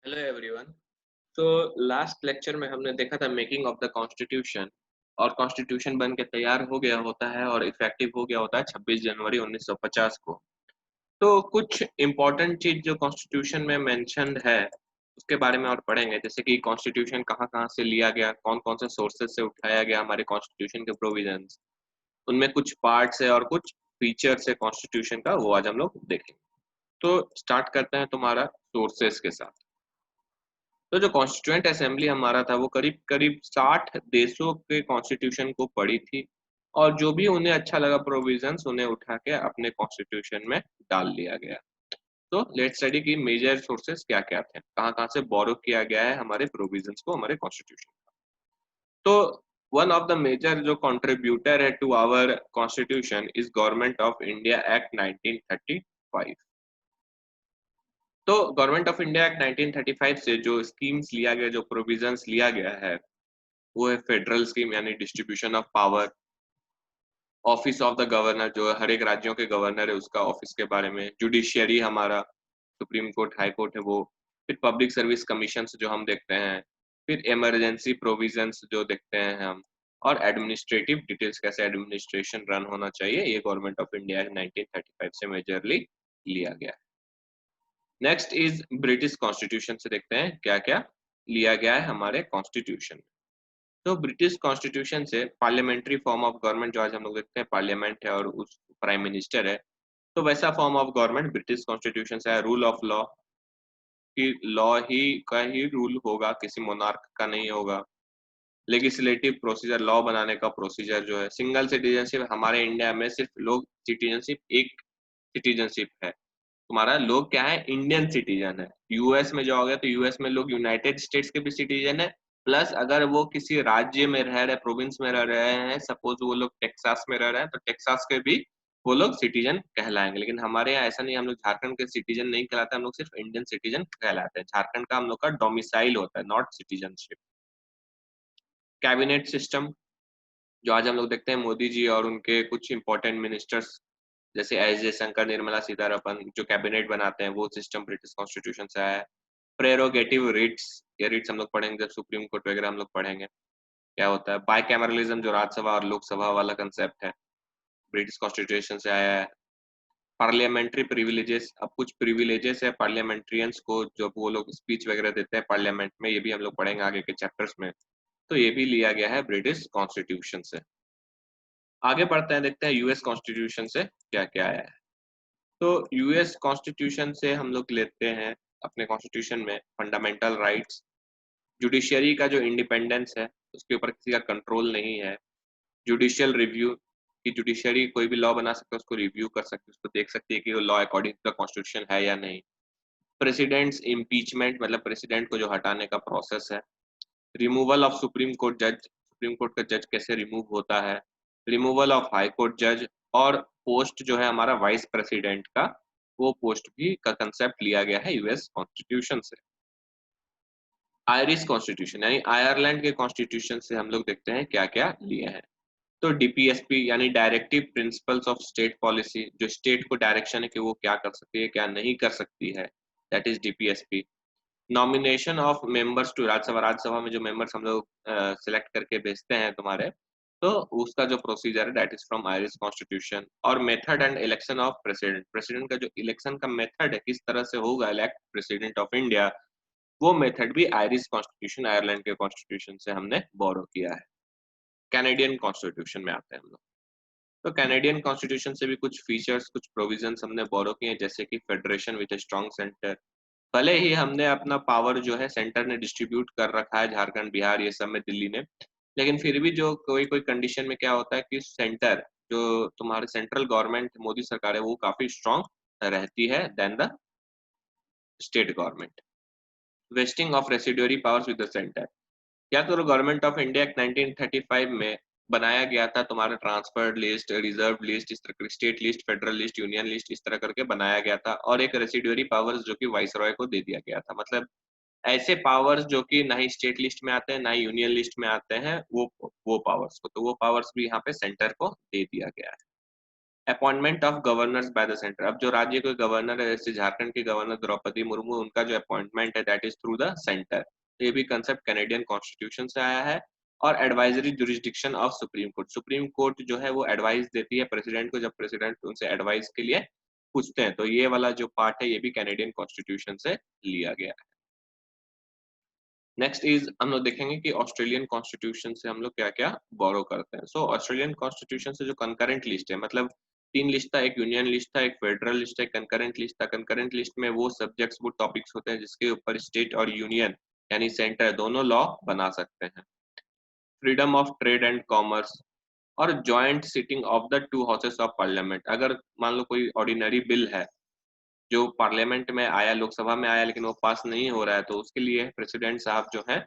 Hello everyone. तो last lecture में हमने देखा था मेकिंग ऑफ द कॉन्स्टिट्यूशन। और कॉन्स्टिट्यूशन बन के तैयार हो गया होता है और इफेक्टिव हो गया होता है 26 जनवरी 1950 को। तो कुछ इम्पोर्टेंट चीज जो कॉन्स्टिट्यूशन में मेंशन्ड है उसके बारे में और पढ़ेंगे, जैसे कि कॉन्स्टिट्यूशन कहाँ कहाँ से लिया गया, कौन कौन से सोर्सेज से उठाया गया हमारे कॉन्स्टिट्यूशन के प्रोविजंस, उनमें कुछ पार्ट्स है और कुछ फीचर्स है कॉन्स्टिट्यूशन का, वो आज हम लोग देखेंगे। तो स्टार्ट करते हैं तुम्हारा सोर्सेज के साथ। तो जो कॉन्स्टिट्यूएंट असेंबली हमारा था वो करीब करीब 60 देशों के कॉन्स्टिट्यूशन को पढ़ी थी, और जो भी उन्हें अच्छा लगा प्रोविजंस उन्हें उठा के अपने कॉन्स्टिट्यूशन में डाल लिया गया। तो लेट्स स्टडी की मेजर सोर्सेस क्या क्या थे, कहाँ कहाँ से बोरो किया गया है हमारे प्रोविजंस को हमारे कॉन्स्टिट्यूशन। तो वन ऑफ द मेजर जो कंट्रीब्यूटर है to our constitution is government of India act 1935। तो गवर्नमेंट ऑफ इंडिया एक्ट 1935 से जो स्कीम्स लिया गया, जो प्रोविजंस लिया गया है, वो है फेडरल स्कीम यानी distribution of power, office of the governor जो हर एक राज्यों के गवर्नर है उसका ऑफिस के बारे में, जुडिशियरी हमारा सुप्रीम कोर्ट हाई कोर्ट है वो, फिर पब्लिक सर्विस कमीशन जो हम देखते हैं, फिर इमरजेंसी प्रोविजंस जो देखते हैं हम, और एडमिनिस्ट्रेटिव डिटेल्स कैसे एडमिनिस्ट्रेशन रन होना चाहिए, ये गवर्नमेंट ऑफ इंडिया 1935 से मेजरली लिया गया है। नेक्स्ट इज ब्रिटिश कॉन्स्टिट्यूशन से देखते हैं क्या क्या लिया गया है हमारे कॉन्स्टिट्यूशन में। तो ब्रिटिश कॉन्स्टिट्यूशन से पार्लियामेंट्री फॉर्म ऑफ गवर्नमेंट जो आज हम लोग देखते हैं पार्लियामेंट है और उस प्राइम मिनिस्टर है, तो वैसा form of government British constitution से है। रूल ऑफ लॉ की लॉ ही का ही रूल होगा, किसी मोनार्क का नहीं होगा। लेजिस्लेटिव प्रोसीजर लॉ बनाने का प्रोसीजर जो है, सिंगल सिटीजनशिप हमारे इंडिया में सिर्फ लोग सिटीजनशिप एक सिटीजनशिप है, तुम्हारा लोग क्या है इंडियन सिटीजन है। यूएस में जाओगे तो यूएस में लोग यूनाइटेड स्टेट्स के भी सिटीजन है, प्लस अगर वो किसी राज्य में रह रहे प्रोविंस में रह रहे हैं, सपोज वो लोग टेक्सास में रह रहे हैं तो टेक्सास के भी वो लोग सिटीजन कहलाएंगे। लेकिन हमारे यहाँ ऐसा नहीं, हम लोग झारखंड के सिटीजन नहीं कहलाते, हम लोग सिर्फ इंडियन सिटीजन कहलाते हैं। झारखंड का हम लोग का डोमिसाइल होता है, नॉट सिटीजनशिप। कैबिनेट सिस्टम जो आज हम लोग देखते हैं मोदी जी और उनके कुछ इंपॉर्टेंट मिनिस्टर्स जैसे एस जयशंकर, निर्मला सीतारमण जो कैबिनेट बनाते हैं, वो सिस्टम ब्रिटिश कॉन्स्टिट्यूशन से आया है। प्रेरोगेटिव रिट्स, ये रिट्स हम लोग पढ़ेंगे जब सुप्रीम कोर्ट वगैरह हम लोग पढ़ेंगे क्या होता है। बाइकैमरलिज्म जो राज्यसभा और लोकसभा वाला कंसेप्ट है, ब्रिटिश कॉन्स्टिट्यूशन से आया है। पार्लियामेंट्री प्रिविलेजेस, अब कुछ प्रिविलेजेस है पार्लियामेंट्रियंस को जब वो लोग स्पीच वगैरह देते हैं पार्लियामेंट में, ये भी हम लोग पढ़ेंगे आगे के चैप्टर्स में। तो ये भी लिया गया है ब्रिटिश कॉन्स्टिट्यूशन से। आगे बढ़ते हैं, देखते हैं यूएस कॉन्स्टिट्यूशन से क्या क्या आया है। तो यूएस कॉन्स्टिट्यूशन से हम लोग लेते हैं अपने कॉन्स्टिट्यूशन में फंडामेंटल राइट्स, जुडिशियरी का जो इंडिपेंडेंस है उसके ऊपर किसी का कंट्रोल नहीं है। जुडिशियल रिव्यू की जुडिशियरी कोई भी लॉ बना सकता है, उसको रिव्यू कर सकती है, उसको देख सकती है कि वो law according to the constitution है या नहीं। प्रेसिडेंट्स इम्पीचमेंट मतलब प्रेसिडेंट को जो हटाने का प्रोसेस है। रिमूवल ऑफ सुप्रीम कोर्ट जज, सुप्रीम कोर्ट का जज कैसे रिमूव होता है। रिमूवल ऑफ हाई कोर्ट जज, और पोस्ट जो है हमारा वाइस प्रेसिडेंट का, वो पोस्ट भी का कंसेप्ट लिया गया है यूएस कॉन्स्टिट्यूशन से। आयरिश कॉन्स्टिट्यूशन यानी आयरलैंड के कॉन्स्टिट्यूशन से हम लोग देखते हैं क्या क्या लिए हैं। तो डीपीएसपी यानी directive principles of state policy, जो स्टेट को डायरेक्शन है कि वो क्या कर सकती है क्या नहीं कर सकती है, that is DPSP. Nomination of members to Rajya Sabha, Rajya Sabha में जो मेंबर्स हम लोग सिलेक्ट करके भेजते हैं तुम्हारे, तो उसका जो प्रोसीजर है that is from Irish constitution. और method and election of president, president का जो इलेक्शन का मेथड है किस तरह से होगा इलेक्ट प्रेसिडेंट ऑफ इंडिया, वो मेथड भी आयरिश कॉन्स्टिट्यूशन आयरलैंड के कॉन्स्टिट्यूशन से हमने बोरो किया है। कैनेडियन कॉन्स्टिट्यूशन में आते हैं हम लोग। तो कैनेडियन कॉन्स्टिट्यूशन से भी कुछ फीचर्स कुछ प्रोविजंस हमने बोरो किए हैं, जैसे कि federation with a strong centre. भले ही हमने अपना पावर जो है सेंटर ने डिस्ट्रीब्यूट कर रखा है झारखंड बिहार ये सब में दिल्ली ने, लेकिन फिर भी जो कोई कोई कंडीशन में क्या होता है कि सेंटर जो तुम्हारे सेंट्रल गवर्नमेंट मोदी सरकार है वो काफी स्ट्रांग रहती है then the state government. Vesting of residuary powers with the centre, क्या तो गवर्नमेंट ऑफ इंडिया 1935 में बनाया गया था तुम्हारा ट्रांसफर्ड लिस्ट, रिजर्व लिस्ट, इस तरह state list, federal list, union list, इस तरह करके बनाया गया था, और एक रेसिडुअरी पावर्स जो कि वाइसरॉय को दे दिया गया था। मतलब ऐसे पावर्स जो कि ना ही स्टेट लिस्ट में आते हैं ना ही यूनियन लिस्ट में आते हैं, वो पावर्स को, तो वो पावर्स भी यहाँ पे सेंटर को दे दिया गया है। Appointment of governors by the centre, अब जो राज्य के गवर्नर है जैसे झारखंड के गवर्नर द्रौपदी मुर्मू, उनका जो अपॉइंटमेंट है that is through the centre. ये भी कंसेप्ट कैनेडियन कॉन्स्टिट्यूशन से आया है। और advisory jurisdiction of supreme court, supreme court जो है वो एडवाइस देती है प्रेसिडेंट को, जब प्रेसिडेंट उनसे एडवाइस के लिए पूछते हैं, तो ये वाला जो पार्ट है ये भी कैनेडियन कॉन्स्टिट्यूशन से लिया गया है। नेक्स्ट इज हम लोग देखेंगे कि ऑस्ट्रेलियन कॉन्स्टिट्यूशन से हम लोग क्या क्या बोरो करते हैं। सो ऑस्ट्रेलियन कॉन्स्टिट्यूशन से जो कंकरेंट लिस्ट है, मतलब 3 लिस्ट था, एक यूनियन लिस्ट था, एक फेडरल लिस्ट है, कंकरेंट लिस्ट था। कंकरेंट लिस्ट में वो सब्जेक्ट्स, वो टॉपिक्स होते हैं जिसके ऊपर स्टेट और यूनियन यानी सेंटर दोनों लॉ बना सकते हैं। Freedom of trade and commerce और joint sitting of the 2 houses of parliament. अगर मान लो कोई ऑर्डिनरी बिल है जो पार्लियामेंट में आया, लोकसभा में आया, लेकिन वो पास नहीं हो रहा है, तो उसके लिए प्रेसिडेंट साहब जो है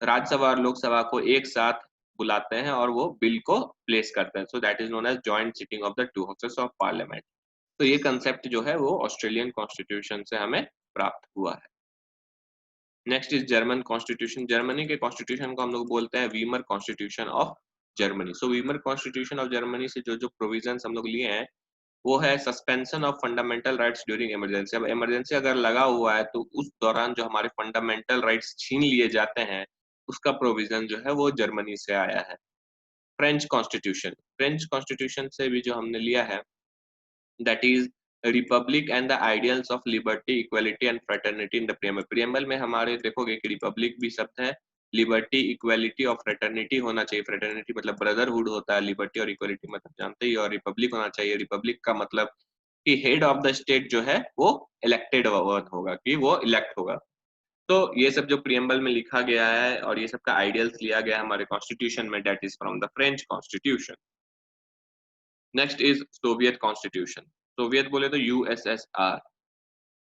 राज्यसभा और लोकसभा को एक साथ बुलाते हैं और वो बिल को प्लेस करते हैं। So that is known as joint sitting of the 2 houses of parliament. तो ये कंसेप्ट जो है वो ऑस्ट्रेलियन कॉन्स्टिट्यूशन से हमें प्राप्त हुआ है। Next is German constitution. Germany के कॉन्स्टिट्यूशन को हम लोग बोलते हैं Weimar constitution of Germany. So Weimar constitution of Germany से जो जो प्रोविजंस हम लोग लिए हैं वो है suspension of fundamental rights during emergency. अब इमरजेंसी अगर लगा हुआ है तो उस दौरान जो हमारे फंडामेंटल राइट्स छीन लिए जाते हैं, उसका प्रोविजन जो है वो जर्मनी से आया है। फ्रेंच कॉन्स्टिट्यूशन, फ्रेंच कॉन्स्टिट्यूशन से भी जो हमने लिया है that is Republic and the ideals of liberty, equality and fraternity in the preamble. Preamble में हमारे देखोगे कि रिपब्लिक भी शब्द है, लिबर्टी, इक्वालिटी और फ्रेटर्निटी होना चाहिए। फ्रेटर्निटी मतलब ब्रदरहुड होता है, लिबर्टी और इक्वालिटी मतलब जानते ही, और रिपब्लिक होना चाहिए। रिपब्लिक का मतलब कि हेड ऑफ द स्टेट जो है वो इलेक्टेड वन होगा, कि वो इलेक्ट होगा। तो ये सब जो प्रियम्बल में लिखा गया है और ये सब का आइडियल्स लिया गया है हमारे कॉन्स्टिट्यूशन में, that is from the French constitution. Next is Soviet constitution. Soviet बोले तो यूएसएसआर,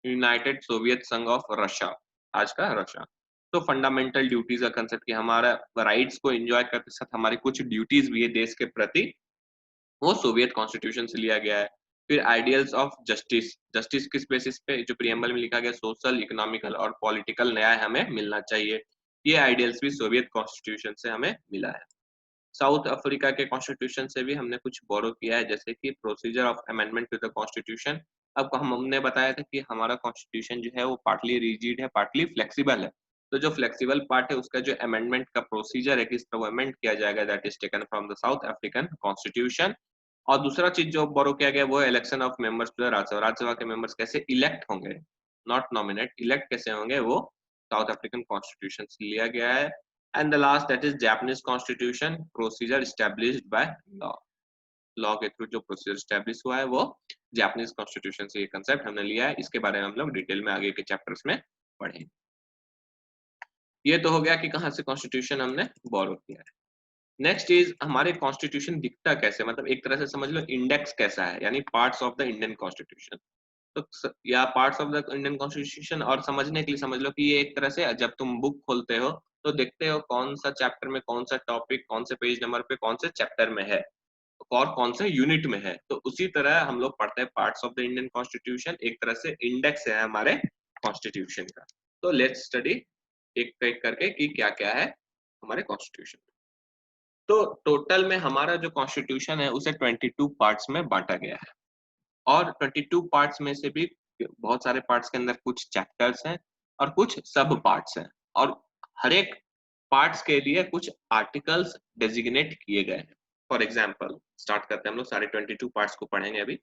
यूनाइटेड सोवियत संघ ऑफ रशिया, आज का रशिया। तो फंडामेंटल ड्यूटीज का कंसेप्ट कि हमारा राइट्स को एंजॉय करते साथ हमारी कुछ ड्यूटीज भी है देश के प्रति, वो सोवियत कॉन्स्टिट्यूशन से लिया गया है। फिर आइडियल्स ऑफ जस्टिस, जस्टिस किस बेसिस पे, जो प्रियम्बल में लिखा गया सोशल, इकोनॉमिकल और पॉलिटिकल न्याय हमें मिलना चाहिए, ये आइडियल्स भी सोवियत कॉन्स्टिट्यूशन से हमें मिला है। साउथ अफ्रीका के कॉन्स्टिट्यूशन से भी हमने कुछ बोरो किया है, जैसे कि procedure of amendment to the constitution. अब हमने बताया था कि हमारा कॉन्स्टिट्यूशन जो है वो पार्टली रिजिड है, पार्टली फ्लेक्सिबल है। तो जो फ्लेक्सिबल पार्ट है उसका जो अमेंडमेंट का प्रोसीजर है, किस तरह अमेंड किया जाएगा, that is taken from the South African constitution. और दूसरा चीज जो बोरो किया गया वो है election of members to the Rajya Sabha. Rajya Sabha के मेंबर्स कैसे इलेक्ट होंगे, नॉट नॉमिनेट, इलेक्ट कैसे होंगे, वो साउथ अफ्रीकन कॉन्स्टिट्यूशन से लिया गया है। And the last that is Japanese constitution, procedure established by law, law के थ्रू जो प्रोसीजर स्टैब्लिश हुआ है वो जापानीज कॉन्स्टिट्यूशन से ये कंसेप्ट हमने लिया है। इसके बारे में हम लोग डिटेल में आगे के चैप्टर्स में पढ़ेंगे। ये तो हो गया कि कहाँ से कॉन्स्टिट्यूशन हमने बोरो किया है। नेक्स्ट इज हमारे कॉन्स्टिट्यूशन दिखता कैसे, मतलब एक तरह से समझ लो इंडेक्स कैसा है, यानी parts of the Indian constitution. तो या parts of the Indian constitution, और समझने के लिए समझ लो कि ये एक तरह से जब तुम बुक खोलते हो तो देखते हो कौन सा चैप्टर में कौन सा टॉपिक, कौन से पेज नंबर पे कौन से चैप्टर में है और कौन से यूनिट में है। तो उसी तरह हम लोग पढ़ते हैं parts of the Indian constitution, एक तरह से इंडेक्स है हमारे कॉन्स्टिट्यूशन का। तो लेट्स स्टडी एक एक करके कि क्या क्या है हमारे कॉन्स्टिट्यूशन। तो टोटल में हमारा जो कॉन्स्टिट्यूशन है उसे 22 पार्ट्स में बांटा गया है, और 22 पार्ट्स में से भी बहुत सारे पार्ट्स के अंदर कुछ चैप्टर्स हैं और कुछ सब पार्ट्स हैं, और हर एक पार्ट्स के लिए कुछ आर्टिकल्स डेजिग्नेट किए गए हैं। फॉर एग्जाम्पल स्टार्ट करते हैं, हम लोग सारे 22 पार्ट्स को पढ़ेंगे अभी।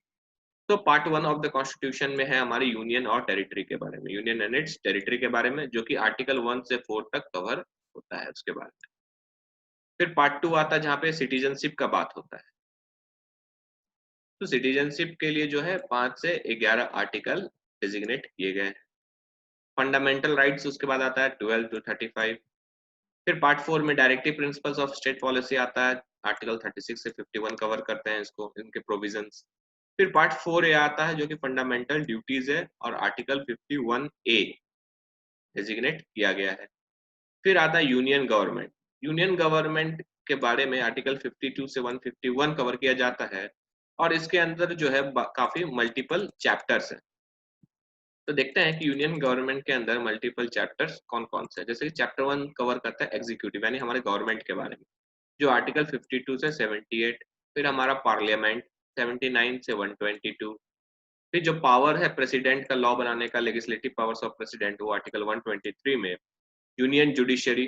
तो पार्ट 1 ऑफ द कॉन्स्टिट्यूशन में है हमारे यूनियन और टेरिटरी के बारे में, यूनियन एंड इट्स टेरिटरी के बारे में, जो कि आर्टिकल 1 से 4 तक कवर होता है उसके बारे में। फिर पार्ट 2 आता है जहाँ पे सिटीजनशिप का बात होता है। तो सिटीजनशिप के लिए जो है 5 से 11 आर्टिकल डेजिग्नेट किए गए हैं। फंडामेंटल राइट्स उसके बाद आता है 12 टू 35। फिर पार्ट 4 में directive principles of state policy आता है, आर्टिकल 36 से 51 कवर करते हैं इसको, इनके प्रोविजंस। फिर पार्ट 4 ए आता है जो कि फंडामेंटल ड्यूटीज है, और आर्टिकल 51 ए डेजिग्नेट किया गया है। फिर आता है यूनियन गवर्नमेंट। यूनियन गवर्नमेंट के बारे में आर्टिकल 52 से 151 कवर किया जाता है, और इसके अंदर जो है काफी मल्टीपल चैप्टर्स हैं। तो देखते हैं कि यूनियन गवर्नमेंट के अंदर मल्टीपल चैप्टर्स कौन कौन से हैं। जैसे कि चैप्टर 1 कवर करता है एग्जीक्यूटिव यानी हमारे गवर्नमेंट के बारे में, जो आर्टिकल 52 से 78। फिर हमारा पार्लियामेंट, 79 से 122। फिर जो पावर है प्रेसिडेंट का लॉ बनाने का, लेजिस्लेटिव पावर्स ऑफ प्रेसिडेंट, वो आर्टिकल 123 में। यूनियन जुडिशरी,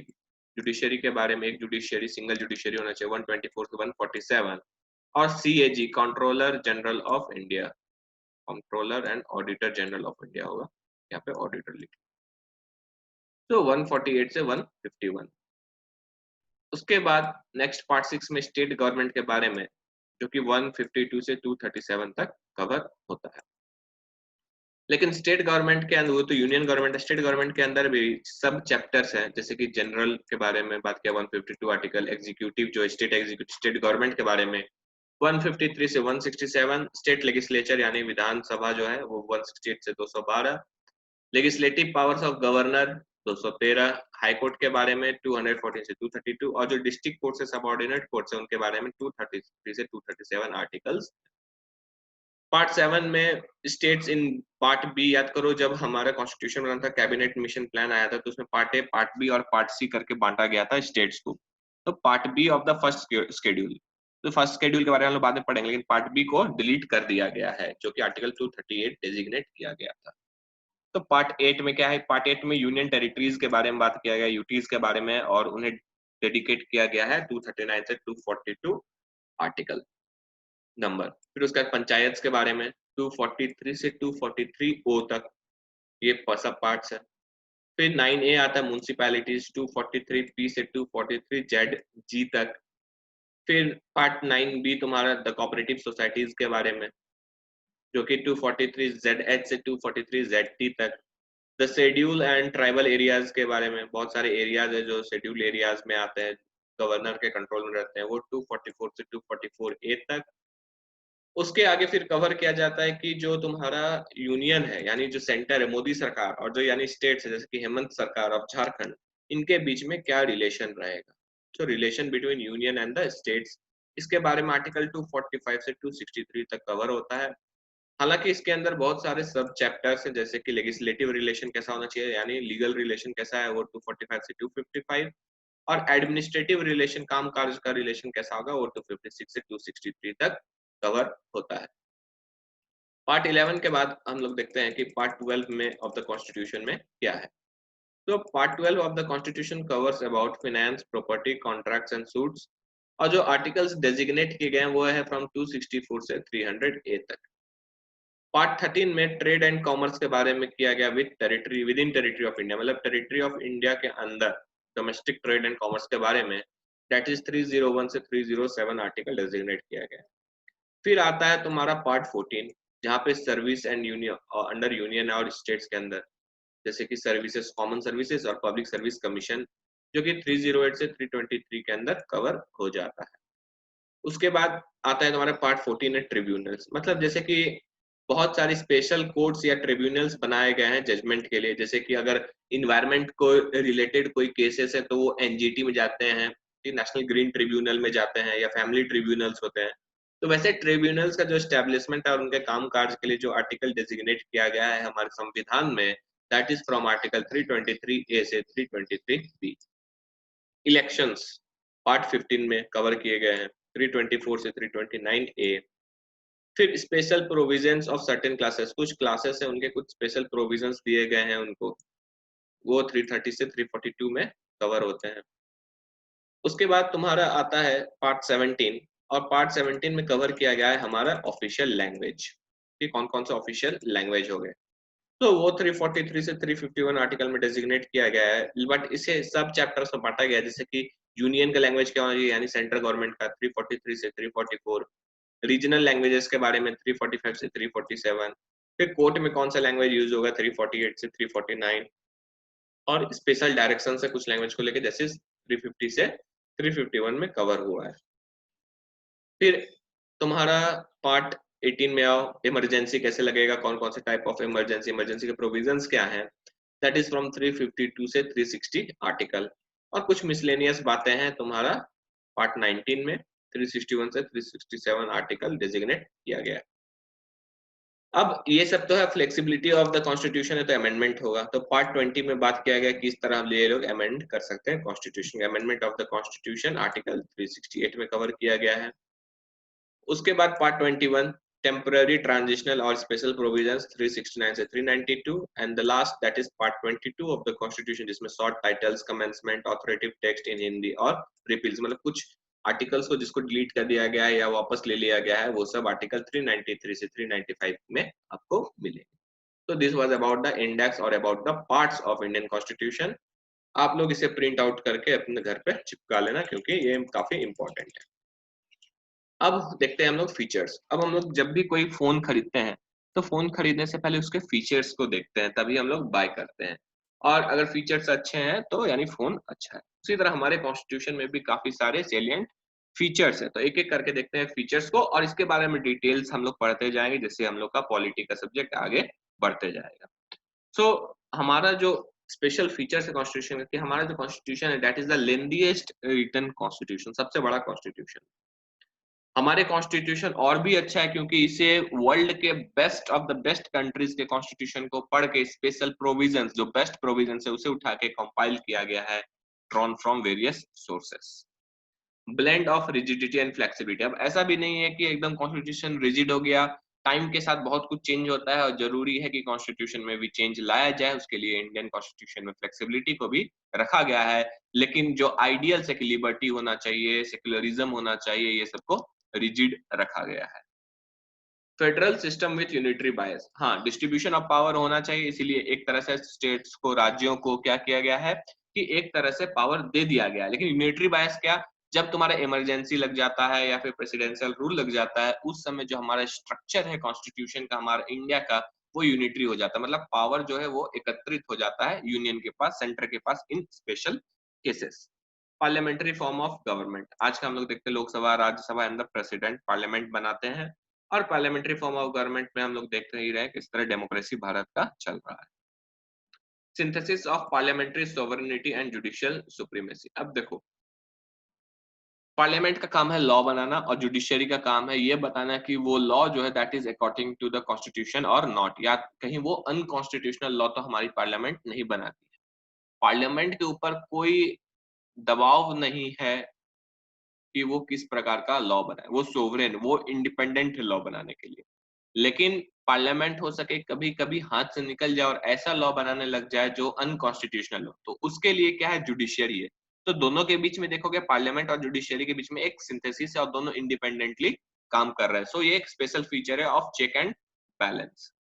जुडिशरी के बारे में एक जुडिशरी, सिंगल जुडिशरी होना चाहिए, 124 से 147। और CAG, controller general of India, controller and auditor general of India होगा, यहाँ पे ऑडिटर लिखा। तो 148 से 151। उसके बाद नेक्स्ट पार्ट 6 में स्टेट गवर्नमेंट के बारे में, जो कि 152 से 237 तक कवर होता है। लेकिन स्टेट गवर्नमेंट के अंदर, वो तो यूनियन गवर्नमेंट है, स्टेट गवर्नमेंट के अंदर भी सब चैप्टर्स हैं, जैसे कि जनरल के बारे में बात किया 152 आर्टिकल, एग्जीक्यूटिव जो स्टेट एग्जीक्यूटिव स्टेट गवर्नमेंट के बारे में 153 से 167, स्टेट लेजिस्लेचर यानी विधानसभा जो है वो 168 से 212, legislative powers of governor 213, high court के बारे में 214 से 232, और जो डिस्ट्रिक्ट कोर्ट से सबऑर्डिनेट कोर्ट है उनके बारे में 233 से 237 आर्टिकल्स। पार्ट 7 में स्टेट्स इन पार्ट बी, याद करो जब हमारा कॉन्स्टिट्यूशन बना था, कैबिनेट मिशन प्लान आया था, तो उसमें पार्ट ए, पार्ट बी और पार्ट सी करके बांटा गया था स्टेट्स को। तो part B of the first schedule, तो फर्स्ट शेड्यूल के बारे में हम लोग बाद में पढ़ेंगे, लेकिन पार्ट बी को डिलीट कर दिया गया है, जो कि आर्टिकल 238 डेजिग्नेट किया गया था। तो पार्ट 8 में क्या है, पार्ट 8 में यूनियन टेरिटरीज के बारे में बात किया गया, यूटीज के बारे में, और उन्हें डेडिकेट किया गया है 239 से 242 आर्टिकल नंबर। फिर उसके बाद पंचायत के बारे में 243 से 243 ओ तक, ये सब पार्ट्स है। फिर 9A आता है म्यूनसिपैलिटीज, 243 पी से 243 जेड जी तक। फिर पार्ट 9B तुम्हारा द कोऑपरेटिव सोसाइटीज के बारे में, जो कि 243 जेड एच से 243 जेड टी तक। The schedule and tribal areas के बारे में, बहुत सारे एरियाज है जो शेड्यूल एरियाज में आते हैं, गवर्नर के कंट्रोल में रहते हैं, वो 244 से 244A तक। उसके आगे फिर कवर किया जाता है कि जो तुम्हारा यूनियन है, यानी जो सेंटर है मोदी सरकार, और जो यानी स्टेट्स है जैसे कि हेमंत सरकार ऑफ झारखंड, इनके बीच में क्या रिलेशन रहेगा, तो relation between union and the states, इसके बारे में आर्टिकल 245 से 263 तक कवर होता है। हालांकि इसके अंदर बहुत सारे सब चैप्टर्स हैं, जैसे कि लेजिस्लेटिव रिलेशन कैसा होना चाहिए, यानी लीगल रिलेशन कैसा है, वो 245 से 255, और एडमिनिस्ट्रेटिव रिलेशन, काम काज का रिलेशन कैसा होगा, वो 256 से 263 तक कवर होता है। पार्ट 11 के बाद हम लोग देखते हैं कि पार्ट 12 में ऑफ द कॉन्स्टिट्यूशन में क्या है। तो part 12 of the constitution covers about finance, property, contracts and suits, और जो आर्टिकल्स डेजिग्नेट किए गए हैं वो है फ्रॉम 264 से 300A तक। पार्ट 13 में ट्रेड एंड कॉमर्स के बारे में किया गया with territory, with in territory of India, मतलब टेरिटरी ऑफ इंडिया के अंदर डोमेस्टिक ट्रेड एंड कॉमर्स के बारे में, दैट इज 301 से 307 आर्टिकल डेजिग्नेट किया गया। फिर आता है तुम्हारा पार्ट 14, जहाँ पे service and union, under union और स्टेट्स के अंदर, जैसे कि सर्विसेज, कॉमन सर्विसेज और पब्लिक सर्विस कमीशन, जो कि 308 से 323 के अंदर कवर हो जाता है। उसके बाद आता है तुम्हारा पार्ट 14 है ट्रिब्यूनल्स, मतलब जैसे कि बहुत सारी स्पेशल कोर्ट्स या ट्रिब्यूनल्स बनाए गए हैं जजमेंट के लिए, जैसे कि अगर इन्वायरमेंट को रिलेटेड कोई केसेस है तो वो एनजीटी में जाते हैं, नेशनल ग्रीन ट्रिब्यूनल में जाते हैं, या फैमिली ट्रिब्यूनल्स होते हैं। तो वैसे ट्रिब्यूनल्स का जो स्टैब्लिशमेंट है और उनके काम काज के लिए जो आर्टिकल डेजिग्नेट किया गया है हमारे संविधान में, that is from article 323A से 323B। इलेक्शंस पार्ट 15 में कवर किए गए हैं 324 से 329A। फिर special provisions of certain classes, कुछ क्लासेस है उनके कुछ स्पेशल प्रोविजंस दिए गए हैं उनको, वो 330 से 342 में कवर होते हैं। उसके बाद तुम्हारा आता है पार्ट 17, और पार्ट 17 में कवर किया गया है हमारा ऑफिशियल लैंग्वेज, कि कौन कौन से ऑफिशियल लैंग्वेज हो गए। तो वो 343 से 351 आर्टिकल में डेजिग्नेट किया गया है, बट इसे सब चैप्टर्स में बांटा गया है, जैसे कि यूनियन का लैंग्वेज क्या होना चाहिए, यानी सेंट्रल गवर्नमेंट का 343 से 344, रीजनल लैंग्वेजेस के बारे में 345 से 347, फिर कोर्ट में कौन सा लैंग्वेज यूज होगा 348 से 349, और स्पेशल डायरेक्शन से कुछ लैंग्वेज को लेकर जैसे 350 से 351 में कवर हुआ है। फिर तुम्हारा पार्ट 18 में आओ, इमरजेंसी कैसे लगेगा, कौन कौन से टाइप ऑफ इमरजेंसी, इमरजेंसी के प्रोविजंस क्या हैं, दैट इज फ्रॉम 352 से 360 आर्टिकल, और कुछ मिसलेनियस बातें हैं तुम्हारा पार्ट 19 में 361 से 367 आर्टिकल डेजिग्नेट किया गया है। अब ये सब तो है फ्लेक्सिबिलिटी ऑफ द कॉन्स्टिट्यूशन है, तो अमेंडमेंट होगा। तो पार्ट 20 में बात किया गया किस तरह ये लोग अमेंड कर सकते हैं constitution, amendment of the constitution article 368 में कवर किया गया है। उसके बाद पार्ट 21 टेम्पररी ट्रांजिशनल और स्पेशल प्रोविजंस 369 से 392 and the last that is part 22 of the constitution जिसमें short titles commencement authoritative text in Hindi और रिपील्स मतलब कुछ आर्टिकल्स को जिसको डिलीट कर दिया गया है या वापस ले लिया गया है वो सब आर्टिकल 393 से 395 में आपको मिलेंगे। तो this was about the index और about the parts of Indian constitution. आप लोग इसे प्रिंट आउट करके अपने घर पे चिपका लेना क्योंकि ये काफी इंपॉर्टेंट है। अब देखते हैं हम लोग फीचर्स। अब हम लोग जब भी कोई फोन खरीदते हैं तो फोन खरीदने से पहले उसके फीचर्स को देखते हैं तभी हम लोग बाय करते हैं, और अगर फीचर्स अच्छे हैं तो यानी फोन अच्छा है। उसी तरह हमारे कॉन्स्टिट्यूशन में भी काफी सारे सेलिएंट फीचर्स है, तो एक एक करके देखते हैं फीचर्स को और इसके बारे में डिटेल्स हम लोग पढ़ते जाएंगे जिससे हम लोग का पॉलिटी का सब्जेक्ट आगे बढ़ते जाएगा। सो हमारा जो स्पेशल फीचर्स है कॉन्स्टिट्यूशन का कि हमारा जो कॉन्स्टिट्यूशन है that is the lengthiest written constitution, सबसे बड़ा कॉन्स्टिट्यूशन। हमारे कॉन्स्टिट्यूशन और भी अच्छा है क्योंकि इसे वर्ल्ड के best of the best countries के कॉन्स्टिट्यूशन को पढ़ के स्पेशल प्रोविजंस जो बेस्ट प्रोविजंस है उसे उठा के कंपाइल किया गया है, drawn from various sources. Blend of rigidity and flexibility, अब ऐसा भी नहीं है कि एकदम कॉन्स्टिट्यूशन रिजिड हो गया, टाइम के साथ बहुत कुछ चेंज होता है और जरूरी है कि कॉन्स्टिट्यूशन में भी चेंज लाया जाए, उसके लिए इंडियन कॉन्स्टिट्यूशन में फ्लेक्सिबिलिटी को भी रखा गया है। लेकिन जो आइडियल्स है कि लिबर्टी होना चाहिए, सेक्युलरिज्म होना चाहिए, ये सबको रिजिड रखा गया है। फेडरल सिस्टम विथ यूनिटरी बायस, हाँ डिस्ट्रीब्यूशन ऑफ पावर होना चाहिए, इसीलिए एक तरह से स्टेट्स को, राज्यों को क्या किया गया है कि एक तरह से पावर दे दिया गया है। लेकिन यूनिटरी बायस क्या, जब तुम्हारा इमरजेंसी लग जाता है या फिर प्रेसिडेंशियल रूल लग जाता है उस समय जो हमारा स्ट्रक्चर है कॉन्स्टिट्यूशन का, हमारा इंडिया का, वो यूनिटरी हो जाता है, मतलब पावर जो है वो एकत्रित हो जाता है यूनियन के पास, सेंटर के पास in special cases. Parliamentary form of government, आज का हम लोग देखते हैं Lok Sabha, Rajya Sabha and the president parliament बनाते हैं, और पार्लियामेंट्री फॉर्म ऑफ गवर्नमेंट में हम लोग देखते ही रहे किस तरह डेमोक्रेसी भारत का चल रहा है। Synthesis of parliamentary sovereignty and judicial supremacy, अब देखो पार्लियामेंट का काम है लॉ बनाना और जुडिशरी का काम है ये बताना कि वो लॉ जो है that is according to the constitution और नॉट, या कहीं वो अनकॉन्स्टिट्यूशनल लॉ तो हमारी पार्लियामेंट नहीं बनाती है। पार्लियामेंट के ऊपर कोई दबाव नहीं है कि वो किस प्रकार का लॉ बनाए, वो सोवरेन, वो इंडिपेंडेंट है लॉ बनाने के लिए। लेकिन पार्लियामेंट हो सके कभी कभी हाथ से निकल जाए और ऐसा लॉ बनाने लग जाए जो अनकॉन्स्टिट्यूशनल हो, तो उसके लिए क्या है, जुडिशियरी है। तो दोनों के बीच में देखोगे पार्लियामेंट और जुडिशियरी के बीच में एक सिंथेसिस है और दोनों इंडिपेंडेंटली काम कर रहे हैं। सो ये एक स्पेशल फीचर है of check and balance.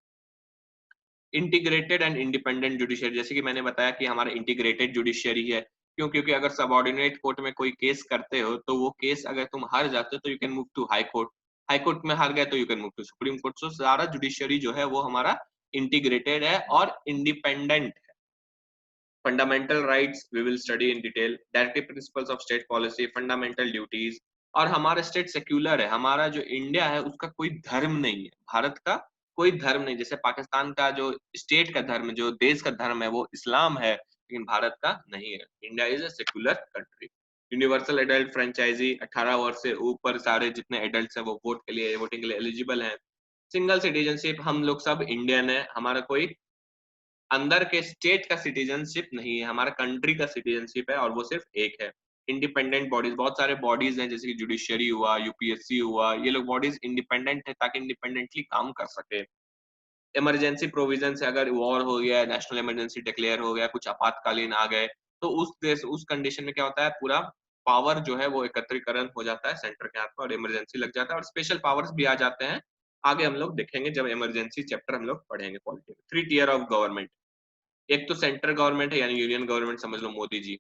Integrated and independent judiciary, जैसे कि मैंने बताया कि हमारा इंटीग्रेटेड जुडिशियरी है, क्यों, क्योंकि अगर सबऑर्डिनेट कोर्ट में कोई केस करते हो तो वो केस अगर तुम हार जाते हो तो you can move to high court, high court में हार गए तो you can move to supreme court. So सारा जुडिशियरी जो है वो हमारा इंटीग्रेटेड है और इंडिपेंडेंट है। Fundamental rights we will study in detail, directive principles of state policy, fundamental duties. और हमारा स्टेट सेक्युलर है, हमारा जो इंडिया है उसका कोई धर्म नहीं है, भारत का कोई धर्म नहीं, जैसे पाकिस्तान का जो स्टेट का धर्म, जो देश का धर्म है वो इस्लाम है, लेकिन भारत का नहीं है। India is a secular country. Universal adult franchise, 18 वर्ष से ऊपर सारे जितने एडल्ट हैं वो वोट के लिए, वोटिंग के लिए एलिजिबल हैं। सिंगल सिटीजनशिप, हम लोग सब इंडियन है, हमारा कोई अंदर के स्टेट का सिटीजनशिप नहीं है, हमारा कंट्री का सिटीजनशिप है और वो सिर्फ एक है। इंडिपेंडेंट बॉडीज, बहुत सारे बॉडीज हैं जैसे कि जुडिशियरी हुआ, यूपीएससी हुआ, ये लोग बॉडीज इंडिपेंडेंट है ताकि इंडिपेंडेंटली काम कर सके। इमरजेंसी प्रोविजन से अगर वॉर हो गया, नेशनल इमरजेंसी डिक्लेयर हो गया, कुछ आपातकालीन आ गए, तो उस देश, उस कंडीशन में क्या होता है, पूरा पावर जो है वो एकत्रीकरण हो जाता है सेंटर के हाथ में और इमरजेंसी लग जाता है और स्पेशल पावर्स भी आ जाते हैं। आगे हम लोग देखेंगे जब इमरजेंसी चैप्टर हम लोग पढ़ेंगे पॉलिटी में। 3 टियर ऑफ गवर्नमेंट, एक तो सेंट्रल गवर्नमेंट है यानी यूनियन गवर्नमेंट, समझ लो मोदी जी।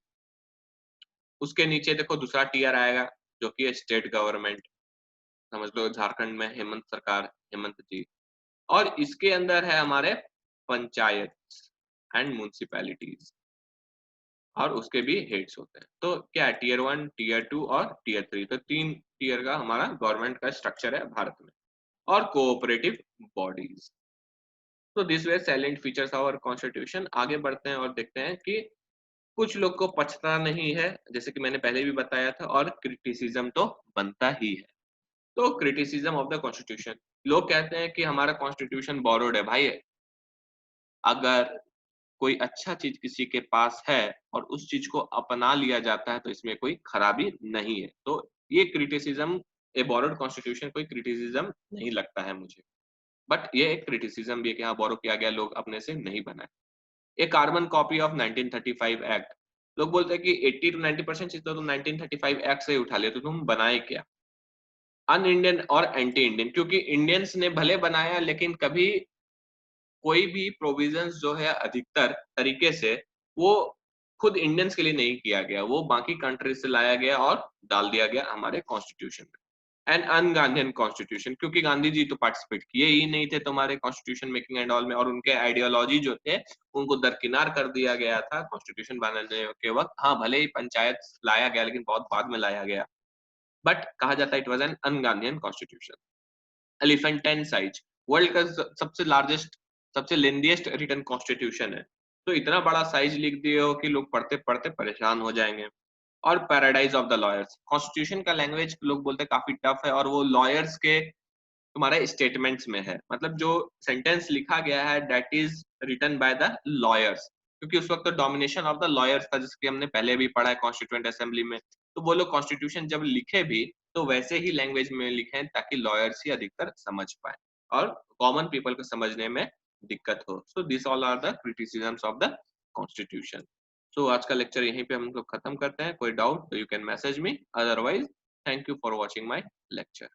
उसके नीचे देखो दूसरा टियर आएगा जो कि है स्टेट गवर्नमेंट, समझ लो झारखंड में हेमंत सरकार, हेमंत जी। और इसके अंदर है हमारे पंचायत एंड म्युनिसिपैलिटीज, और उसके भी हेड्स होते हैं। तो क्या है, टियर 1, टियर 2 और टियर 3, तो 3 टियर का हमारा गवर्नमेंट का स्ट्रक्चर है भारत में। और कोऑपरेटिव बॉडीज। तो these were salient features of our constitution. आगे बढ़ते हैं और देखते हैं कि कुछ लोग को पछता नहीं है, जैसे कि मैंने पहले भी बताया था, और क्रिटिसिज्म तो बनता ही है। तो क्रिटिसिज्म ऑफ द कॉन्स्टिट्यूशन, लोग कहते हैं कि हमारा कॉन्स्टिट्यूशन बोरोड है। भाई अगर कोई अच्छा चीज किसी के पास है और उस चीज को अपना लिया जाता है तो इसमें कोई खराबी नहीं है। तो ये क्रिटिसिज्म ए बोरोड कॉन्स्टिट्यूशन कोई क्रिटिसिज्म नहीं लगता है मुझे, बट ये एक क्रिटिसिज्म भी है कि हाँ बोरो किया गया, लोग अपने से नहीं बनाए। ए कार्बन कॉपी ऑफ 1935 एक्ट, लोग बोलते हैं कि 80 to 90% चीज तो तुम 1935 एक्ट से ही उठा लिया, तो तुम बनाए क्या? अन इंडियन और एंटी इंडियन, क्योंकि इंडियंस ने भले बनाया लेकिन कभी कोई भी प्रोविजंस जो है अधिकतर तरीके से वो खुद इंडियंस के लिए नहीं किया गया, वो बाकी कंट्रीज से लाया गया और डाल दिया गया हमारे कॉन्स्टिट्यूशन में। एंड अन गांधीन कॉन्स्टिट्यूशन, क्योंकि गांधी जी तो पार्टिसिपेट किए ही नहीं थे तुम्हारे कॉन्स्टिट्यूशन मेकिंग एंड ऑल में, और उनके आइडियोलॉजी जो थे उनको दरकिनार कर दिया गया था कॉन्स्टिट्यूशन बनाने के वक्त। हाँ भले ही पंचायत लाया गया लेकिन बहुत बाद में लाया गया, बट कहा जाता है it was an ungandhian constitution. Elephantine size, world का सबसे लार्जेस्ट, सबसे लेंथीएस्ट रिटन कॉन्स्टिट्यूशन है, तो इतना बड़ा साइज लिख दिए हो कि लोग पढ़ते पढ़ते परेशान हो जाएंगे। और paradise of the lawyers, constitution का लैंग्वेज लोग बोलते हैं काफी टफ है, और वो लॉयर्स के तुम्हारे स्टेटमेंट्स में है, मतलब जो सेंटेंस लिखा गया है that is written by the lawyers, क्योंकि उस वक्त तो डोमिनेशन ऑफ द लॉयर्स था, जिसके हमने पहले भी पढ़ा है कॉन्स्टिट्यूएंट असेंबली में। तो वो लोग कॉन्स्टिट्यूशन जब लिखे भी तो वैसे ही लैंग्वेज में लिखे ताकि लॉयर्स ही अधिकतर समझ पाए और कॉमन पीपल को समझने में दिक्कत हो। So this all are the criticisms of the constitution. So आज का लेक्चर यहीं पे हम लोग खत्म करते हैं। कोई डाउट तो you can message me, otherwise thank you for watching my lecture.